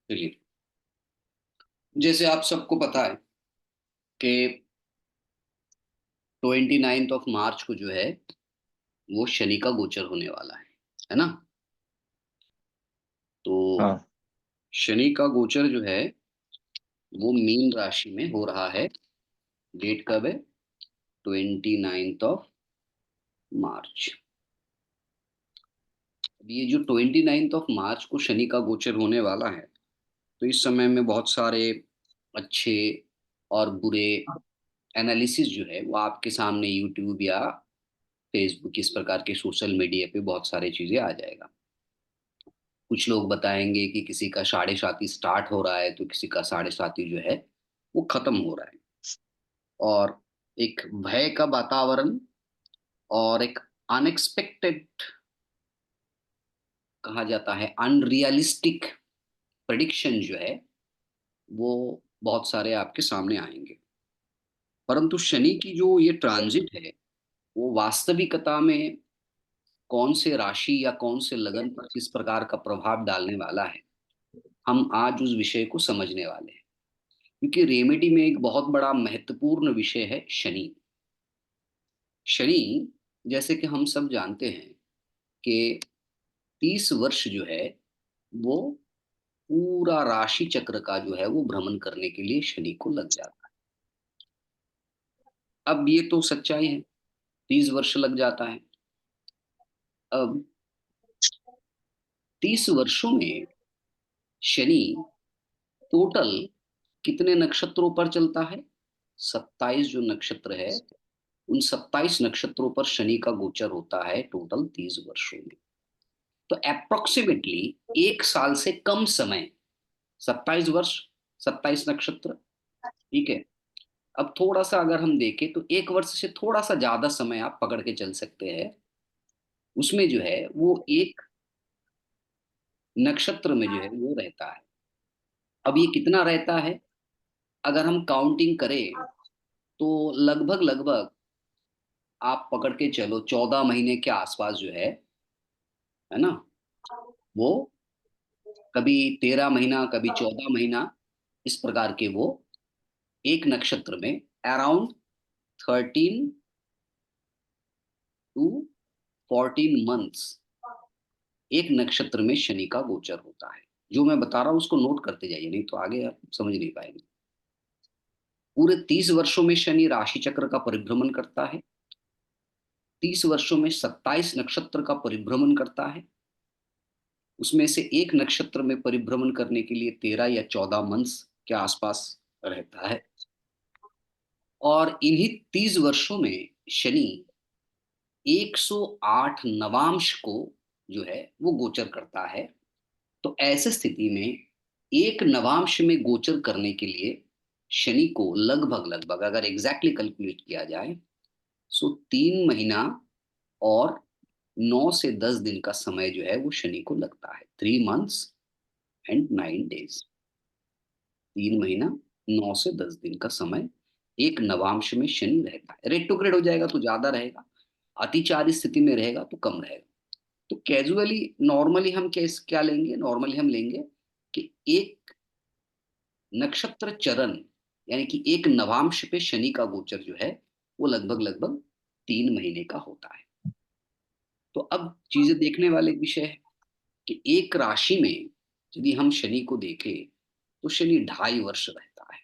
चलिए, जैसे आप सबको पता है कि 29 मार्च को जो है वो शनि का गोचर होने वाला है ना। तो हाँ। शनि का गोचर जो है वो मीन राशि में हो रहा है। डेट कब है? 29 मार्च। अब ये जो 29 मार्च को शनि का गोचर होने वाला है, तो इस समय में बहुत सारे अच्छे और बुरे एनालिसिस जो है वो आपके सामने यूट्यूब या फेसबुक इस प्रकार के सोशल मीडिया पे बहुत सारी चीजें आ जाएगा। कुछ लोग बताएंगे कि किसी का साढ़े साथी स्टार्ट हो रहा है, तो किसी का साढ़े साथी जो है वो खत्म हो रहा है। और एक भय का वातावरण और एक अनएक्सपेक्टेड, कहा जाता है अनरियलिस्टिक प्रेडिक्शन जो है वो बहुत सारे आपके सामने आएंगे। परंतु शनि की जो ये ट्रांजिट है वो वास्तविकता में कौन से राशि या कौन से लगन पर किस प्रकार का प्रभाव डालने वाला है, हम आज उस विषय को समझने वाले हैं। क्योंकि रेमेडी में एक बहुत बड़ा महत्वपूर्ण विषय है शनि। शनि, जैसे कि हम सब जानते हैं कि 30 वर्ष जो है वो पूरा राशि चक्र का जो है वो भ्रमण करने के लिए शनि को लग जाता है। अब ये तो सच्चाई है, 30 वर्ष लग जाता है। अब 30 वर्षों में शनि टोटल कितने नक्षत्रों पर चलता है? 27 जो नक्षत्र है, उन 27 नक्षत्रों पर शनि का गोचर होता है टोटल 30 वर्षों में। तो अप्रोक्सीमेटली 1 साल से कम समय, 27 वर्ष, 27 नक्षत्र, ठीक है। अब थोड़ा सा अगर हम देखें तो 1 वर्ष से थोड़ा सा ज्यादा समय आप पकड़ के चल सकते हैं। उसमें जो है वो एक नक्षत्र में जो है वो रहता है। अब ये कितना रहता है? अगर हम काउंटिंग करें तो लगभग लगभग आप पकड़ के चलो 14 महीने के आसपास जो है ना, वो कभी 13 महीना, कभी 14 महीना, इस प्रकार के वो एक नक्षत्र में अराउंड 13 to 14 मंथ्स एक नक्षत्र में शनि का गोचर होता है। जो मैं बता रहा हूं उसको नोट करते जाइए, नहीं तो आगे आप समझ नहीं पाएंगे। पूरे 30 वर्षों में शनि राशि चक्र का परिभ्रमण करता है। 30 वर्षों में 27 नक्षत्र का परिभ्रमण करता है। उसमें से एक नक्षत्र में परिभ्रमण करने के लिए 13 या 14 मंथ्स के आसपास रहता है। और इन्हीं 30 वर्षों में शनि 108 नवांश को जो है वो गोचर करता है। तो ऐसे स्थिति में एक नवांश में गोचर करने के लिए शनि को लगभग लगभग अगर एग्जैक्टली कैलकुलेट किया जाए, सो 3 महीना और 9 से 10 दिन का समय जो है वो शनि को लगता है। 3 months and 9 days। 3 महीना 9 से 10 दिन का समय एक नवांश में शनि रहता है। रेट्रोग्रेड हो जाएगा तो ज्यादा रहेगा, अतिचारी स्थिति में रहेगा तो कम रहेगा। तो कैजुअली नॉर्मली हम कैस क्या लेंगे, नॉर्मली हम लेंगे कि एक नक्षत्र चरण, यानी कि एक नवांश पे शनि का गोचर जो है वो लगभग लगभग 3 महीने का होता है। तो अब चीजें देखने वाले विषय है कि एक राशि में यदि हम शनि को देखें तो शनि 2.5 वर्ष रहता है,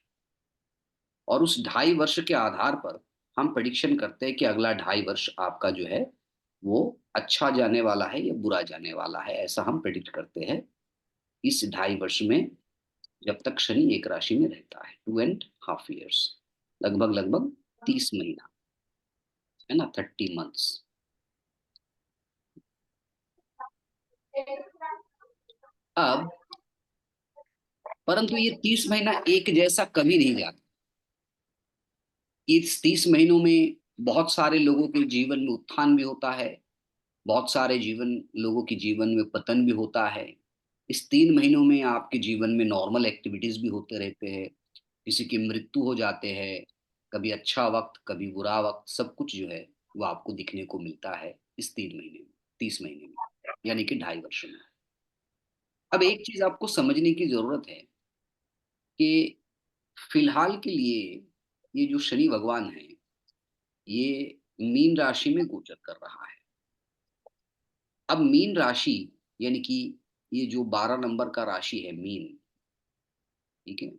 और उस 2.5 वर्ष के आधार पर हम प्रेडिक्शन करते हैं कि अगला 2.5 वर्ष आपका जो है वो अच्छा जाने वाला है या बुरा जाने वाला है, ऐसा हम प्रेडिक्ट करते हैं इस 2.5 वर्ष में, जब तक शनि एक राशि में रहता है। 2.5 years, लगभग लगभग 30 महीना, है ना, 30 months। अब परंतु ये 30 महीना एक जैसा कभी नहीं जाता। इस 30 महीनों में बहुत सारे लोगों के जीवन में उत्थान भी होता है, बहुत सारे जीवन लोगों के जीवन में पतन भी होता है। इस 3 महीनों में आपके जीवन में नॉर्मल एक्टिविटीज भी होते रहते हैं, किसी की मृत्यु हो जाते हैं, कभी अच्छा वक्त कभी बुरा वक्त, सब कुछ जो है वो आपको दिखने को मिलता है इस 3 महीने में, 30 महीने में, यानी कि 2.5 वर्ष में। अब एक चीज आपको समझने की जरूरत है कि फिलहाल के लिए ये जो शनि भगवान है ये मीन राशि में गोचर कर रहा है। अब मीन राशि यानी कि ये जो 12 नंबर का राशि है मीन, ठीक है,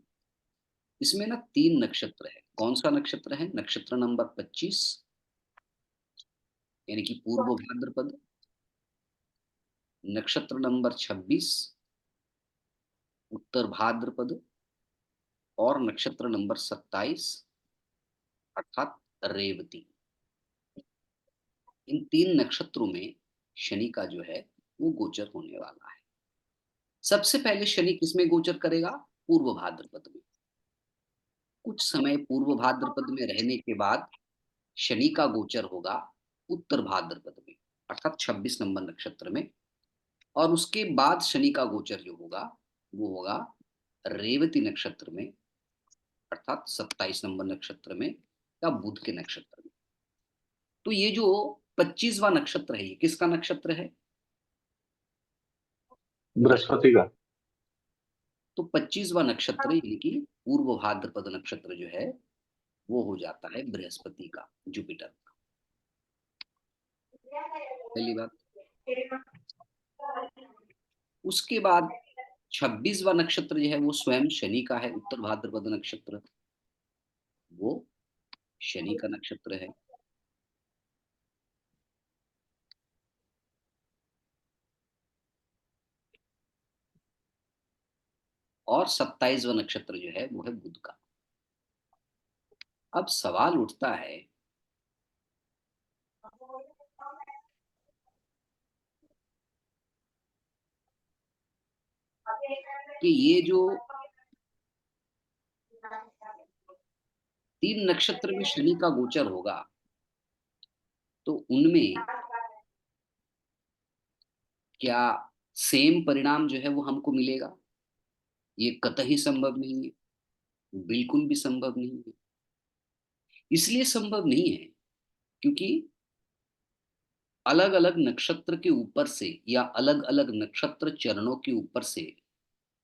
इसमें ना 3 नक्षत्र है। कौन सा नक्षत्र है? नक्षत्र नंबर 25, यानी कि पूर्व भाद्रपद। नक्षत्र नंबर 26, उत्तर भाद्रपद। और नक्षत्र नंबर 27, अर्थात रेवती। इन 3 नक्षत्रों में शनि का जो है वो गोचर होने वाला है। सबसे पहले शनि किसमें गोचर करेगा? पूर्व भाद्रपद में। कुछ समय पूर्व भाद्रपद में रहने के बाद शनि का गोचर होगा उत्तर भाद्रपद में, अर्थात 26 नंबर नक्षत्र में। और उसके बाद शनि का गोचर जो होगा वो होगा रेवती नक्षत्र में, अर्थात 27 नंबर नक्षत्र में, या बुध के नक्षत्र में। तो ये जो 25वां नक्षत्र है ये किसका नक्षत्र है? बृहस्पति का। तो 25वां नक्षत्र यानी कि पूर्व भाद्रपद नक्षत्र जो है वो हो जाता है बृहस्पति का, जुपिटर का। पहली बात। उसके बाद 26वां नक्षत्र जो है वो स्वयं शनि का है, उत्तर भाद्रपद नक्षत्र, वो शनि का नक्षत्र है। और 27वां नक्षत्र जो है वो है बुध का। अब सवाल उठता है कि ये जो 3 नक्षत्र में शनि का गोचर होगा तो उनमें क्या सेम परिणाम जो है वो हमको मिलेगा? ये कतई संभव नहीं है, बिल्कुल भी संभव नहीं है। इसलिए संभव नहीं है क्योंकि अलग अलग नक्षत्र के ऊपर से या अलग अलग नक्षत्र चरणों के ऊपर से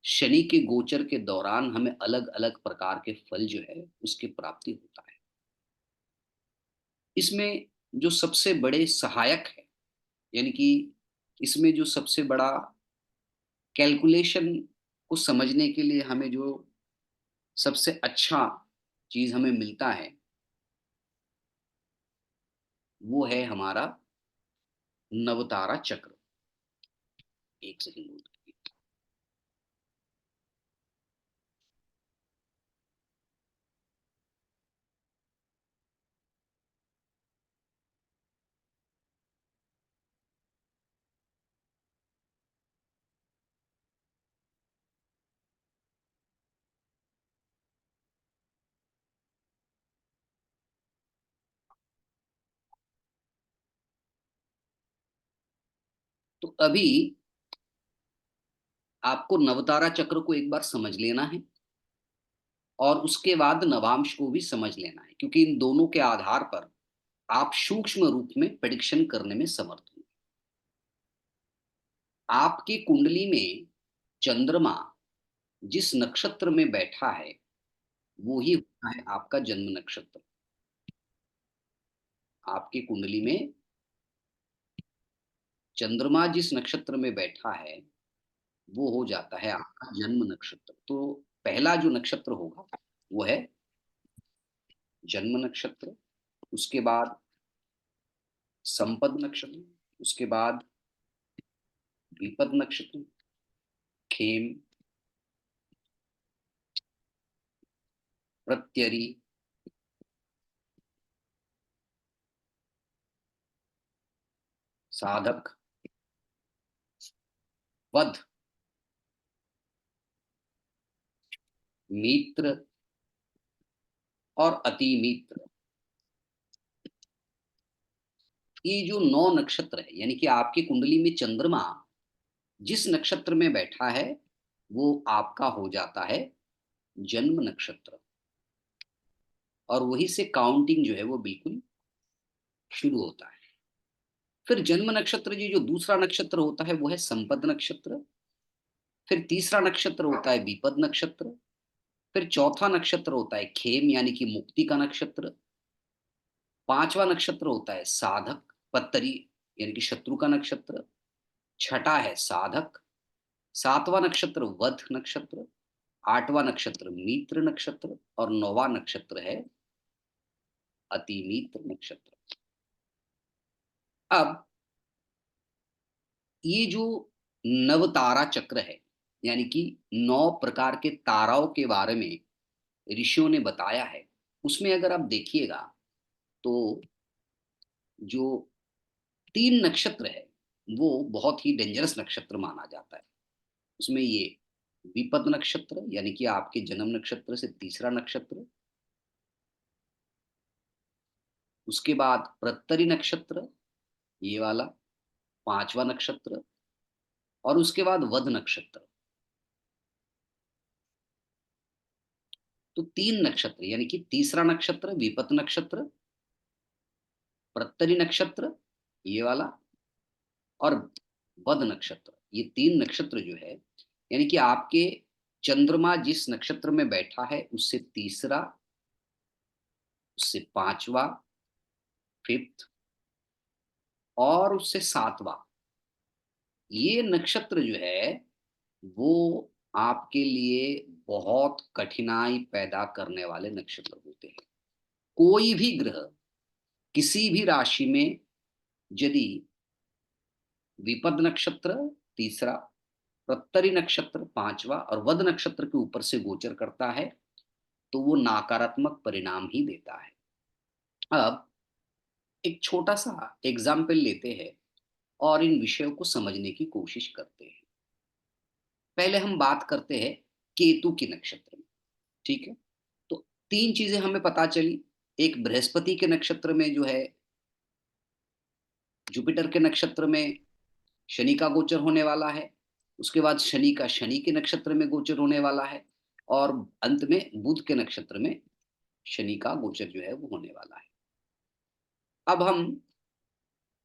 शनि के गोचर के दौरान हमें अलग अलग प्रकार के फल जो है उसकी प्राप्ति होता है। इसमें जो सबसे बड़े सहायक है, यानी कि इसमें जो सबसे बड़ा कैलकुलेशन को समझने के लिए हमें जो सबसे अच्छा चीज हमें मिलता है वो है हमारा नवतारा चक्र। एक सेकंड नोट करिए। तो अभी आपको नवतारा चक्र को एक बार समझ लेना है और उसके बाद नवांश को भी समझ लेना है, क्योंकि इन दोनों के आधार पर आप सूक्ष्म रूप में प्रेडिक्शन करने में समर्थ होंगे। आपकी कुंडली में चंद्रमा जिस नक्षत्र में बैठा है वो ही होता है आपका जन्म नक्षत्र। आपकी कुंडली में चंद्रमा जिस नक्षत्र में बैठा है वो हो जाता है आपका जन्म नक्षत्र। तो पहला जो नक्षत्र होगा वो है जन्म नक्षत्र, उसके बाद संपद नक्षत्र, उसके बाद विपद नक्षत्र, खेम, प्रत्यरी, साधक, वध, मित्र और अति मित्र। ये जो 9 नक्षत्र है, यानी कि आपकी कुंडली में चंद्रमा जिस नक्षत्र में बैठा है वो आपका हो जाता है जन्म नक्षत्र, और वही से काउंटिंग जो है वो बिल्कुल शुरू होता है। फिर जन्म नक्षत्र जी जो दूसरा नक्षत्र होता है वो है संपद नक्षत्र। फिर तीसरा नक्षत्र होता है विपद नक्षत्र। फिर चौथा नक्षत्र होता है खेम यानी कि मुक्ति का नक्षत्र। पांचवा नक्षत्र होता है साधक पत्तरी यानी कि शत्रु का नक्षत्र। छठा है साधक। सातवां नक्षत्र वध नक्षत्र। आठवां नक्षत्र मित्र नक्षत्र और नौवां नक्षत्र है अतिमित्र नक्षत्र। अब ये जो नवतारा चक्र है, यानी कि 9 प्रकार के ताराओं के बारे में ऋषियों ने बताया है, उसमें अगर आप देखिएगा तो जो 3 नक्षत्र है वो बहुत ही डेंजरस नक्षत्र माना जाता है। उसमें ये विपद नक्षत्र यानी कि आपके जन्म नक्षत्र से तीसरा नक्षत्र, उसके बाद प्रत्यरि नक्षत्र ये वाला पांचवा नक्षत्र, और उसके बाद वध नक्षत्र। तो 3 नक्षत्र यानी कि तीसरा नक्षत्र विपत नक्षत्र, प्रत्यरि नक्षत्र ये वाला और वध नक्षत्र। ये 3 नक्षत्र जो है, यानी कि आपके चंद्रमा जिस नक्षत्र में बैठा है उससे तीसरा, उससे पांचवा, फिफ्थ और उससे सातवां, ये नक्षत्र जो है वो आपके लिए बहुत कठिनाई पैदा करने वाले नक्षत्र होते हैं। कोई भी ग्रह किसी भी राशि में यदि विपद नक्षत्र तीसरा, प्रत्यरि नक्षत्र पांचवा और वध नक्षत्र के ऊपर से गोचर करता है तो वो नकारात्मक परिणाम ही देता है। अब एक छोटा सा एग्जाम्पल लेते हैं और इन विषयों को समझने की कोशिश करते हैं। पहले हम बात करते हैं केतु के नक्षत्र में। ठीक है, तो 3 चीजें हमें पता चली। एक बृहस्पति के नक्षत्र में जो है जुपिटर के नक्षत्र में शनि का गोचर होने वाला है। उसके बाद शनि का शनि के नक्षत्र में गोचर होने वाला है। और अंत में बुध के नक्षत्र में शनि का गोचर जो है वो होने वाला है। अब हम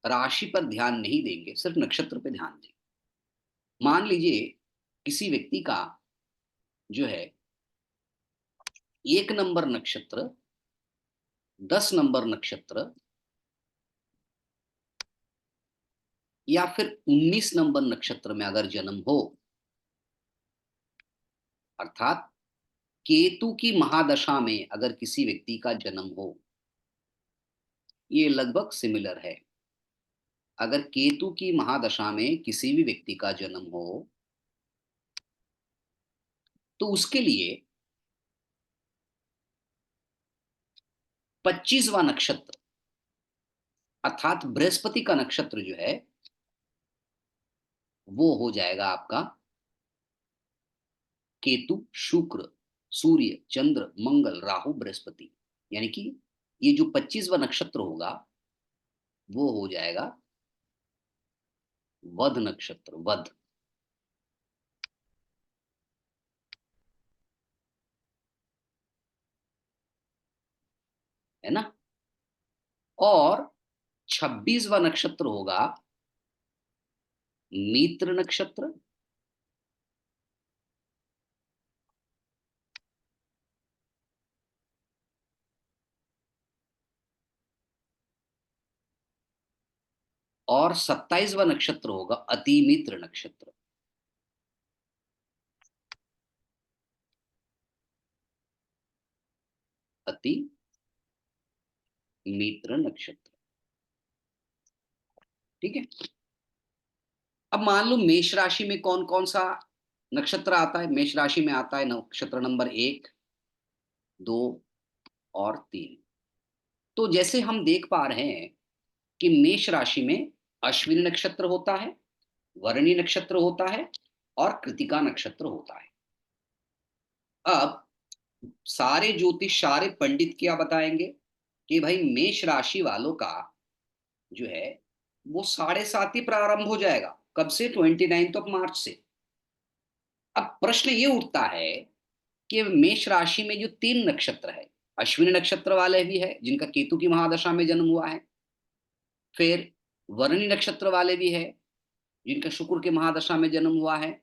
राशि पर ध्यान नहीं देंगे, सिर्फ नक्षत्र पे ध्यान देंगे। मान लीजिए किसी व्यक्ति का जो है 1 नंबर नक्षत्र, 10 नंबर नक्षत्र या फिर 19 नंबर नक्षत्र में अगर जन्म हो, अर्थात केतु की महादशा में अगर किसी व्यक्ति का जन्म हो, ये लगभग सिमिलर है। अगर केतु की महादशा में किसी भी व्यक्ति का जन्म हो तो उसके लिए 25वां नक्षत्र अर्थात बृहस्पति का नक्षत्र जो है वो हो जाएगा आपका केतु, शुक्र, सूर्य, चंद्र, मंगल, राहु, बृहस्पति। यानी कि ये जो 25वां नक्षत्र होगा वो हो जाएगा वध नक्षत्र, वध। है ना। और 26वां नक्षत्र होगा मित्र नक्षत्र। और 27वां नक्षत्र होगा अति मित्र नक्षत्र। अति मित्र नक्षत्र। ठीक है। अब मान लो मेष राशि में कौन कौन सा नक्षत्र आता है। मेष राशि में आता है नक्षत्र नंबर 1, 2 और 3। तो जैसे हम देख पा रहे हैं कि मेष राशि में अश्विनी नक्षत्र होता है, वरणी नक्षत्र होता है और कृतिका नक्षत्र होता है। अब सारे ज्योतिष, सारे पंडित क्या बताएंगे कि भाई मेष राशि वालों का जो है वो 7.5 ही प्रारंभ हो जाएगा। कब से? 29 मार्च से। अब प्रश्न ये उठता है कि मेष राशि में जो 3 नक्षत्र है, अश्विनी नक्षत्र वाले भी है जिनका केतु की महादशा में जन्म हुआ है, फिर वर्णी नक्षत्र वाले भी है जिनका शुक्र के महादशा में जन्म हुआ है,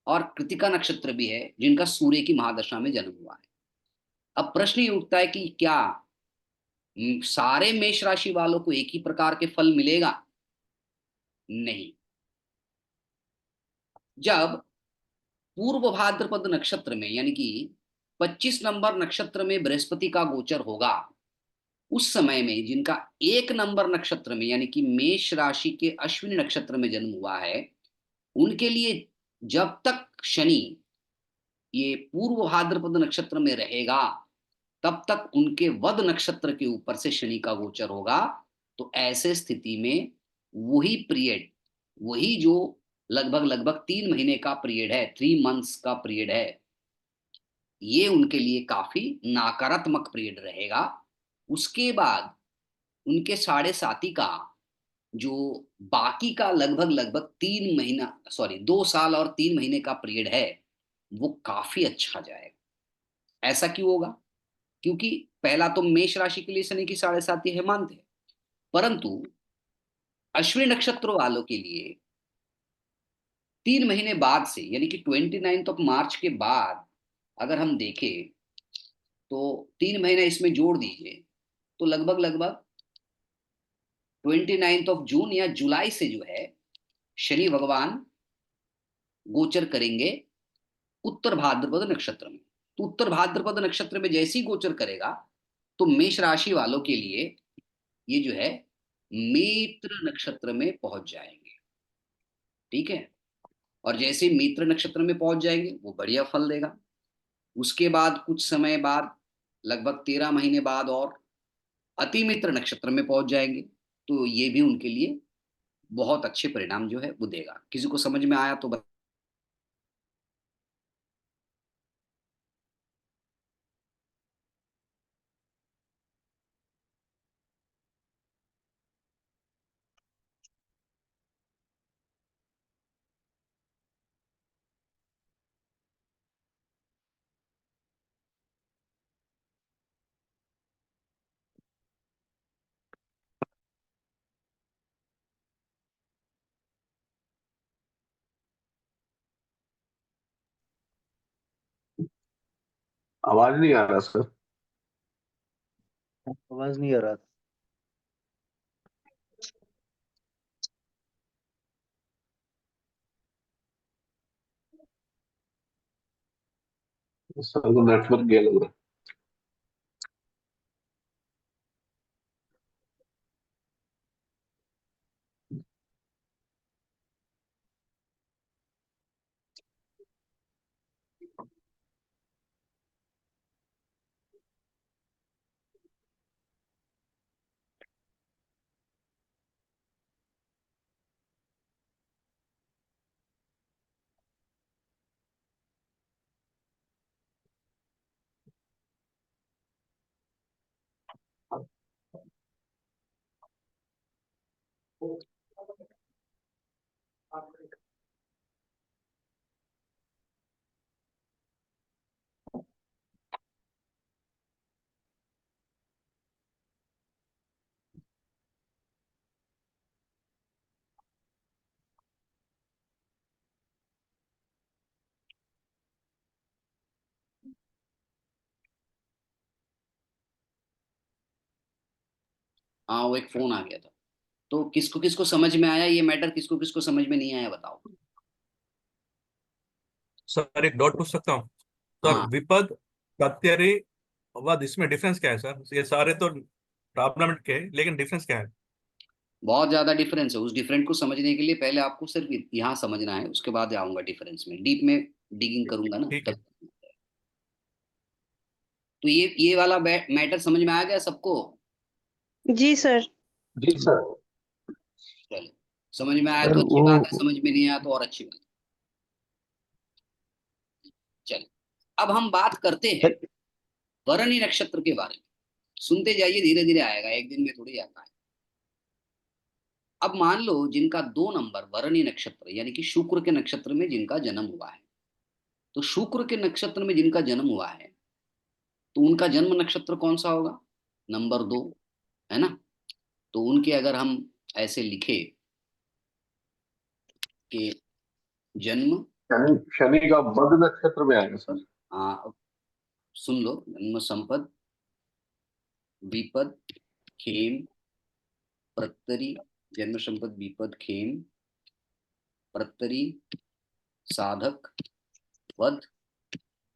और कृतिका नक्षत्र भी है जिनका सूर्य की महादशा में जन्म हुआ है। अब प्रश्न ये उठता है कि क्या सारे मेष राशि वालों को एक ही प्रकार के फल मिलेगा? नहीं। जब पूर्व भाद्रपद नक्षत्र में यानी कि 25 नंबर नक्षत्र में बृहस्पति का गोचर होगा, उस समय में जिनका 1 नंबर नक्षत्र में यानी कि मेष राशि के अश्विनी नक्षत्र में जन्म हुआ है, उनके लिए जब तक शनि ये पूर्व भाद्रपद नक्षत्र में रहेगा, तब तक उनके वध नक्षत्र के ऊपर से शनि का गोचर होगा। तो ऐसे स्थिति में वही पीरियड, वही जो लगभग लगभग 3 महीने का पीरियड है, 3 मंथ्स का पीरियड है, ये उनके लिए काफी नकारात्मक पीरियड रहेगा। उसके बाद उनके 7.5 का जो बाकी का लगभग लगभग 3 महीना, सॉरी 2 साल और 3 महीने का पीरियड है, वो काफी अच्छा जाएगा। ऐसा क्यों होगा? क्योंकि पहला तो मेष राशि के लिए शनि की 7.5 है, मानते हैं, परंतु अश्विनी नक्षत्र वालों के लिए 3 महीने बाद से यानी कि 29 मार्च के बाद अगर हम देखें तो 3 महीना इसमें जोड़ दीजिए, तो लगभग लगभग 29 जून या जुलाई से जो है शनि भगवान गोचर करेंगे उत्तर भाद्रपद नक्षत्र में। तो उत्तर भाद्रपद नक्षत्र में जैसे ही गोचर करेगा, तो मेष राशि वालों के लिए ये जो है मित्र नक्षत्र में पहुंच जाएंगे। ठीक है। और जैसे ही मित्र नक्षत्र में पहुंच जाएंगे वो बढ़िया फल देगा। उसके बाद कुछ समय बाद, लगभग 13 महीने बाद, और अति मित्र नक्षत्र में पहुंच जाएंगे, तो ये भी उनके लिए बहुत अच्छे परिणाम जो है वो देगा। किसी को समझ में आया तो आवाज नहीं आ रहा सर। आवाज नहीं आ रहा। सर को नेटवर्क गया लग रहा हाँ, वो एक फोन आ गया था। तो किसको किसको समझ में आया ये मैटर, किसको किसको समझ में नहीं आया बताओ। सर एक डॉट पूछ सकता हूँ? सर हाँ, विपद, प्रत्यय, वध, इसमें डिफरेंस क्या है सर? ये सारे तो प्रॉब्लम के हैं, लेकिन डिफरेंस क्या है? बहुत ज्यादा डिफरेंस है। उस डिफरेंस को समझने के लिए पहले आपको सिर्फ यहाँ समझना है, उसके बाद आऊंगा डिफरेंस में, डीप में डिगिंग करूंगा ना ठीक है। तब। तो ये वाला मैटर समझ में आ गया सबको। जी सर। जी सर। चलो, समझ में आया सर तो अच्छी वो बात है, समझ में नहीं आया तो और अच्छी बात है। चलो, अब हम बात करते हैं सर। भरणी नक्षत्र के बारे में। सुनते जाइए, धीरे धीरे आएगा, एक दिन में थोड़ी आता है। अब मान लो जिनका 2 नंबर भरणी नक्षत्र यानी कि शुक्र के नक्षत्र में जिनका जन्म हुआ है, तो शुक्र के नक्षत्र में जिनका जन्म हुआ है, तो उनका जन्म नक्षत्र कौन सा होगा? नंबर 2, है ना? तो उनके अगर हम ऐसे लिखे कि जन्म, शनि का बुध नक्षत्र में आएगा सर। हाँ सुन लो, जन्म संपद, विपद, खेम, प्रत्यरि, जन्म संपद विपद खेम, प्रत्यरि, साधक, वध,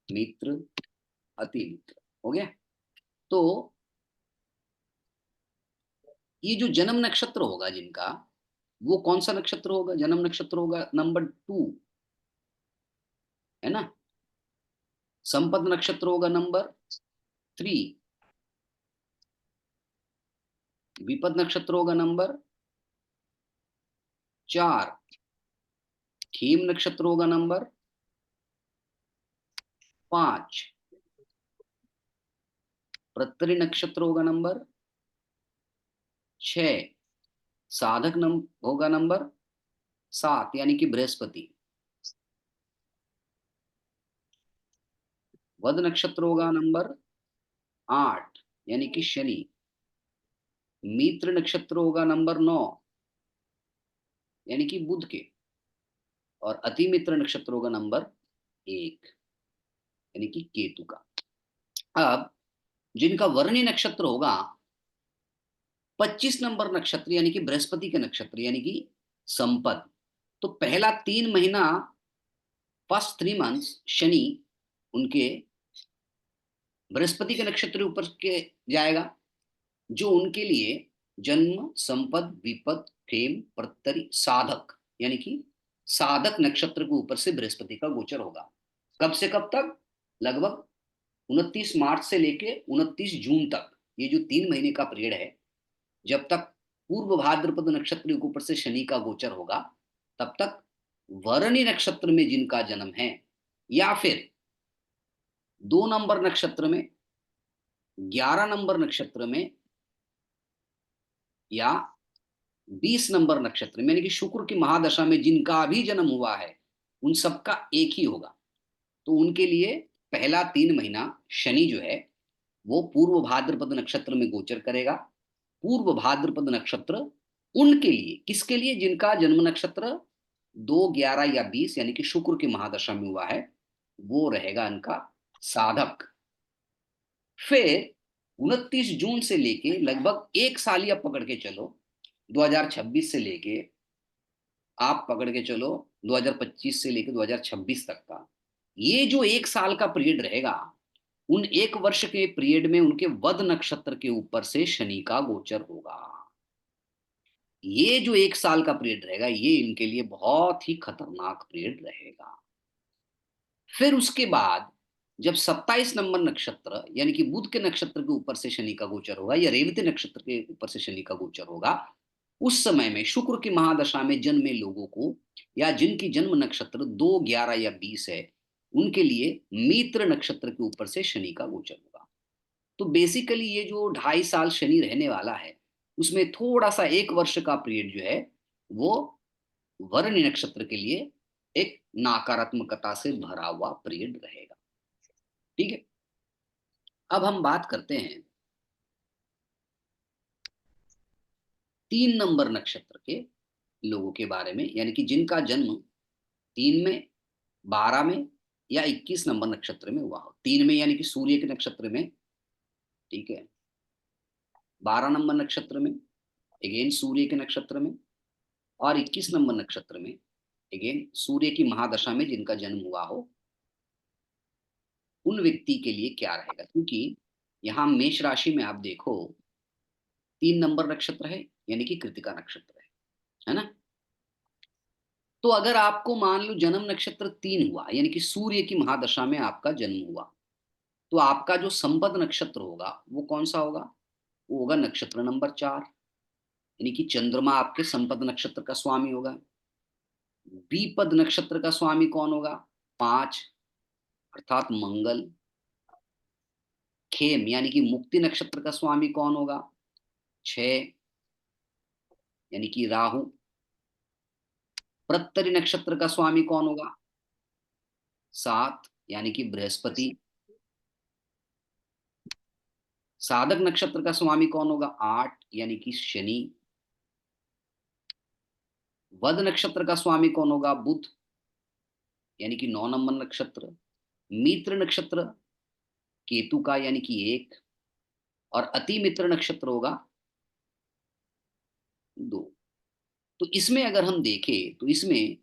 मित्र, अति मित्र। हो गया। तो ये जो जन्म नक्षत्र होगा जिनका, वो कौन सा नक्षत्र होगा? जन्म नक्षत्र होगा नंबर 2, है ना? संपद नक्षत्र होगा नंबर 3, विपद नक्षत्र होगा नंबर 4, खेम नक्षत्र होगा नंबर 5, प्रत्यरि नक्षत्र होगा नंबर 6, साधक होगा नंबर 7 यानी कि बृहस्पति, वध नक्षत्र होगा नंबर 8 यानी कि शनि, मित्र नक्षत्र होगा नंबर 9 यानी कि बुध के, और अति मित्र नक्षत्र होगा नंबर 1 यानी कि केतु का। अब जिनका वर्णी नक्षत्र होगा 25 नंबर नक्षत्र यानी कि बृहस्पति के नक्षत्र यानी कि संपद, तो पहला 3 महीना, फर्स्ट 3 मंथ्स शनि उनके बृहस्पति के नक्षत्र के ऊपर के जाएगा, जो उनके लिए जन्म संपद विपद फेम प्रत्यरि साधक यानी कि साधक नक्षत्र के ऊपर से बृहस्पति का गोचर होगा। कब से कब तक? लगभग 29 मार्च से लेके 29 जून तक। ये जो 3 महीने का पीरियड है, जब तक पूर्व भाद्रपद नक्षत्र के ऊपर से शनि का गोचर होगा, तब तक वरणी नक्षत्र में जिनका जन्म है, या फिर 2 नंबर नक्षत्र में, 11 नंबर नक्षत्र में, या 20 नंबर नक्षत्र में, यानी कि शुक्र की महादशा में जिनका भी जन्म हुआ है, उन सबका एक ही होगा। तो उनके लिए पहला 3 महीना शनि जो है वो पूर्व भाद्रपद नक्षत्र में गोचर करेगा। पूर्व भाद्रपद नक्षत्र उनके लिए, किसके लिए? जिनका जन्म नक्षत्र 2, 11 या 20 यानी कि शुक्र की महादशा में हुआ है, वो रहेगा इनका साधक। फिर 29 जून से लेके लगभग एक साल ही आप पकड़ के चलो, 2026 से लेके आप पकड़ के चलो 2025 से लेके 2026 तक का, ये जो एक साल का पीरियड रहेगा, उन एक वर्ष के पीरियड में उनके वध नक्षत्र के ऊपर से शनि का गोचर होगा। ये जो एक साल का पीरियड रहेगा, ये इनके लिए बहुत ही खतरनाक पीरियड रहेगा। फिर उसके बाद जब 27 नंबर नक्षत्र यानी कि बुध के नक्षत्र के ऊपर से शनि का गोचर होगा, या रेवती नक्षत्र के ऊपर से शनि का गोचर होगा, उस समय में शुक्र की महादशा में जन्मे लोगों को, या जिनकी जन्म नक्षत्र 2, 11 या 20 है, उनके लिए मित्र नक्षत्र के ऊपर से शनि का गोचर होगा। तो बेसिकली ये जो 2.5 साल शनि रहने वाला है, उसमें थोड़ा सा एक वर्ष का पीरियड जो है वो भरणी नक्षत्र के लिए एक नकारात्मकता से भरा हुआ पीरियड रहेगा। ठीक है, अब हम बात करते हैं 3 नंबर नक्षत्र के लोगों के बारे में, यानी कि जिनका जन्म 3 में, 12 में या 21 नंबर नक्षत्र में हुआ हो। 3 में यानी कि सूर्य के नक्षत्र में, ठीक है, 12 नंबर नक्षत्र में, अगेन सूर्य के नक्षत्र में, और 21 नंबर नक्षत्र में अगेन सूर्य की महादशा में जिनका जन्म हुआ हो, उन व्यक्ति के लिए क्या रहेगा। क्योंकि यहां मेष राशि में आप देखो 3 नंबर नक्षत्र है, यानी कि कृतिका नक्षत्र है ना। तो अगर आपको मान लो जन्म नक्षत्र 3 हुआ, यानी कि सूर्य की महादशा में आपका जन्म हुआ, तो आपका जो संपद नक्षत्र होगा वो कौन सा होगा, वो होगा नक्षत्र नंबर 4, यानी कि चंद्रमा आपके संपद नक्षत्र का स्वामी होगा। बीपद नक्षत्र का स्वामी कौन होगा, 5, अर्थात मंगल। खेम यानी कि मुक्ति नक्षत्र का स्वामी कौन होगा, 6, यानी कि राहु। प्रत्यरि नक्षत्र का स्वामी कौन होगा, 7, यानी कि बृहस्पति। साधक नक्षत्र का स्वामी कौन होगा, 8, यानी कि शनि। वध नक्षत्र का स्वामी कौन होगा, बुध, यानी कि 9 नंबर नक्षत्र। मित्र नक्षत्र केतु का, यानी कि 1, और अति मित्र नक्षत्र होगा 2। तो इसमें अगर हम देखें तो इसमें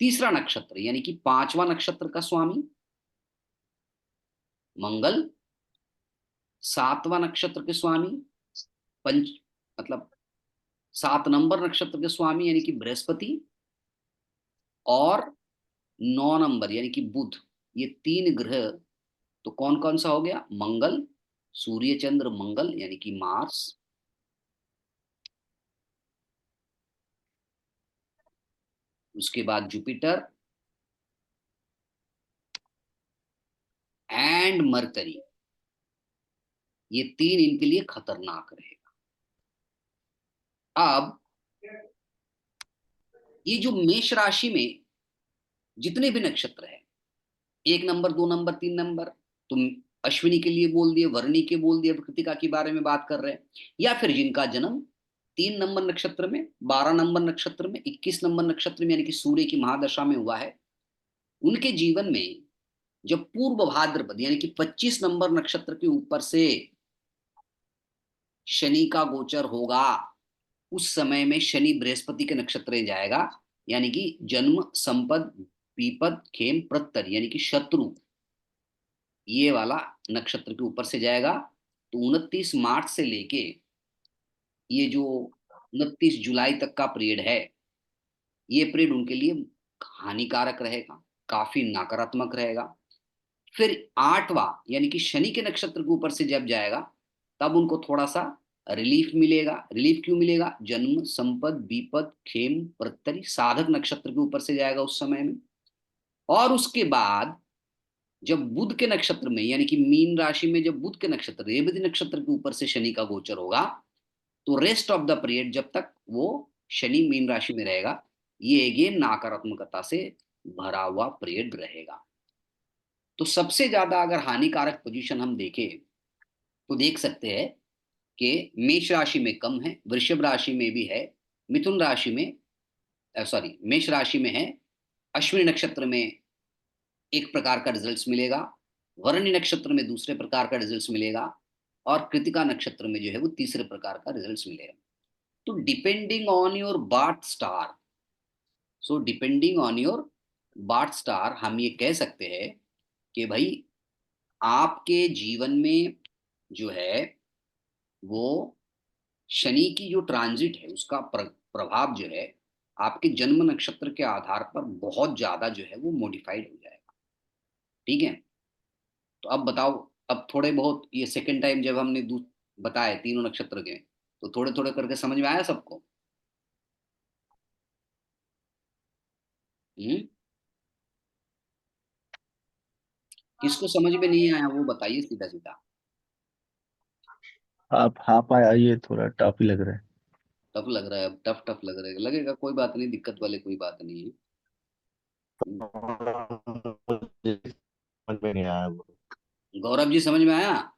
तीसरा नक्षत्र यानी कि 5वां नक्षत्र का स्वामी मंगल, 7वां नक्षत्र के स्वामी पंच मतलब 7 नंबर नक्षत्र के स्वामी यानी कि बृहस्पति, और 9 नंबर यानी कि बुध। ये 3 ग्रह तो कौन कौन सा हो गया, मंगल, सूर्य चंद्र मंगल यानी कि मार्स, उसके बाद जुपिटर एंड मरकरी। ये 3 इनके लिए खतरनाक रहेगा। अब ये जो मेष राशि में जितने भी नक्षत्र है, 1 नंबर, 2 नंबर, 3 नंबर, तुम अश्विनी के लिए बोल दिए, वर्णी के बोल दिए, कृतिका के बारे में बात कर रहे हैं, या फिर जिनका जन्म 3 नंबर नक्षत्र में, 12 नंबर नक्षत्र में, 21 नंबर नक्षत्र में, यानी कि सूर्य की महादशा में हुआ है, उनके जीवन में जब पूर्व भाद्रपद यानी कि 25 नंबर नक्षत्र के ऊपर से शनि का गोचर होगा, उस समय में शनि बृहस्पति के नक्षत्र में जाएगा, यानी कि जन्म, संपद, पीपद, खेम, प्रत्तर यानी कि शत्रु, ये वाला नक्षत्र के ऊपर से जाएगा। तो 29 मार्च से लेके ये जो 29 जुलाई तक का पीरियड है, ये पीरियड उनके लिए हानिकारक रहेगा, काफी नकारात्मक रहेगा। फिर 8वां यानी कि शनि के नक्षत्र के ऊपर से जब जाएगा, तब उनको थोड़ा सा रिलीफ मिलेगा। रिलीफ क्यों मिलेगा, जन्म, संपद, विपद, खेम, प्रत्यरि, साधक नक्षत्र के ऊपर से जाएगा उस समय में। और उसके बाद जब बुध के नक्षत्र में यानी कि मीन राशि में जब बुध के नक्षत्र रेवती नक्षत्र के ऊपर से शनि का गोचर होगा, तो रेस्ट ऑफ द पीरियड जब तक वो शनि मीन राशि में रहेगा, ये अगेन नकारात्मकता से भरा हुआ पीरियड रहेगा। तो सबसे ज्यादा अगर हानिकारक पोजीशन हम देखें तो देख सकते हैं कि मेष राशि में कम है, वृषभ राशि में भी है, मिथुन राशि में, सॉरी मेष राशि में है, अश्विनी नक्षत्र में एक प्रकार का रिजल्ट्स मिलेगा, वरुणी नक्षत्र में दूसरे प्रकार का रिजल्ट्स मिलेगा, और कृतिका नक्षत्र में जो है वो तीसरे प्रकार का रिजल्ट्स मिलेगा। तो depending on your birth star, so depending on your birth star हम ये कह सकते हैं कि भाई आपके जीवन में जो है वो शनि की जो ट्रांजिट है उसका प्रभाव जो है आपके जन्म नक्षत्र के आधार पर बहुत ज्यादा जो है वो मॉडिफाइड हो जाएगा। ठीक है, तो अब बताओ, अब थोड़े बहुत ये सेकंड टाइम जब हमने बताए तीनों नक्षत्र के, तो थोड़े थोड़े करके समझ में आया सबको। हम्म, किसको समझ में नहीं आया वो बताइए सीधा सीधा। आप हाँ पाया, ये थोड़ा टफ ही लग रहा है। टफ लग रहा है, अब टफ टफ लग रहा है, लगेगा, कोई बात नहीं, दिक्कत वाली कोई बात नहीं है। मुझे समझ में नहीं आया वो। गौरव जी समझ में आया?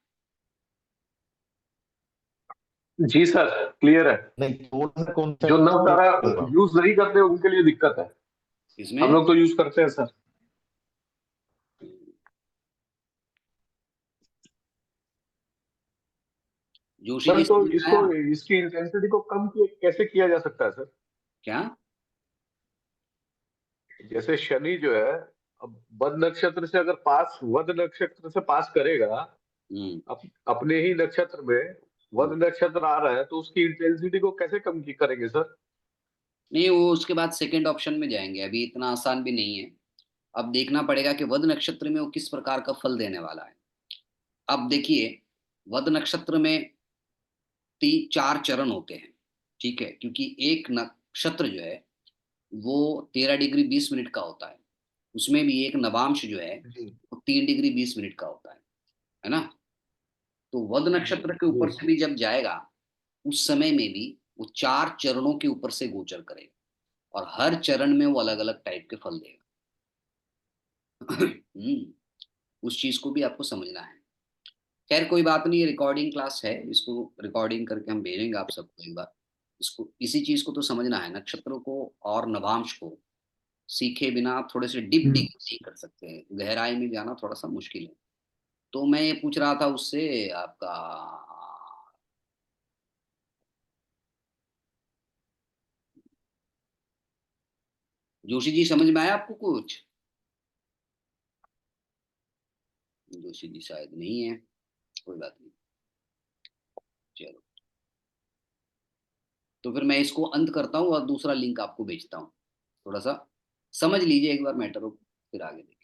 जी सर, क्लियर है। नहीं, थोड़ा सा जो नवतारा कॉन्सेप्ट। यूज नहीं करते उनके लिए दिक्कत है। हम इसमें लोग तो यूज करते हैं सर। जोशी सर जी तो समझ में इसको, आया? इसकी इंटेंसिटी को कम कैसे किया जा सकता है सर? क्या? जैसे शनि जो है, अब वध नक्षत्र से अगर पास, वध नक्षत्र से पास करेगा, हम्म अपने ही नक्षत्र में वध नक्षत्र आ रहा है, तो उसकी इंटेंसिटी को कैसे कम करेंगे सर? नहीं, वो उसके बाद सेकंड ऑप्शन में जाएंगे, अभी इतना आसान भी नहीं है। अब देखना पड़ेगा कि वध नक्षत्र में वो किस प्रकार का फल देने वाला है। अब देखिए, वध नक्षत्र में 4 चरण होते हैं, ठीक है, क्योंकि एक नक्षत्र जो है वो 13 डिग्री 20 मिनट का होता है। उसमें भी एक नवांश जो है जी वो 3 डिग्री 20 मिनट का होता है ना। तो वध जी नक्षत्र के जी ऊपर से भी जब जाएगा, उस समय में भी वो 4 चरणों के ऊपर से गोचर करेगा, और हर चरण में वो अलग अलग टाइप के फल देगा। उस चीज को भी आपको समझना है। खैर कोई बात नहीं, रिकॉर्डिंग क्लास है, इसको रिकॉर्डिंग करके हम भेजेंगे आप सबको एक बार। इसको, इसी चीज को तो समझना है, नक्षत्रों को और नवांश को सीखे बिना आप थोड़े से डीप डिग नहीं कर सकते हैं, गहराई में जाना थोड़ा सा मुश्किल है। तो मैं ये पूछ रहा था उससे आपका, जोशी जी समझ में आया आपको कुछ? जोशी जी शायद नहीं है, कोई बात नहीं, चलो। तो फिर मैं इसको अंत करता हूँ और दूसरा लिंक आपको भेजता हूँ, थोड़ा सा समझ लीजिए एक बार मैटर को, फिर आगे देखते हैं।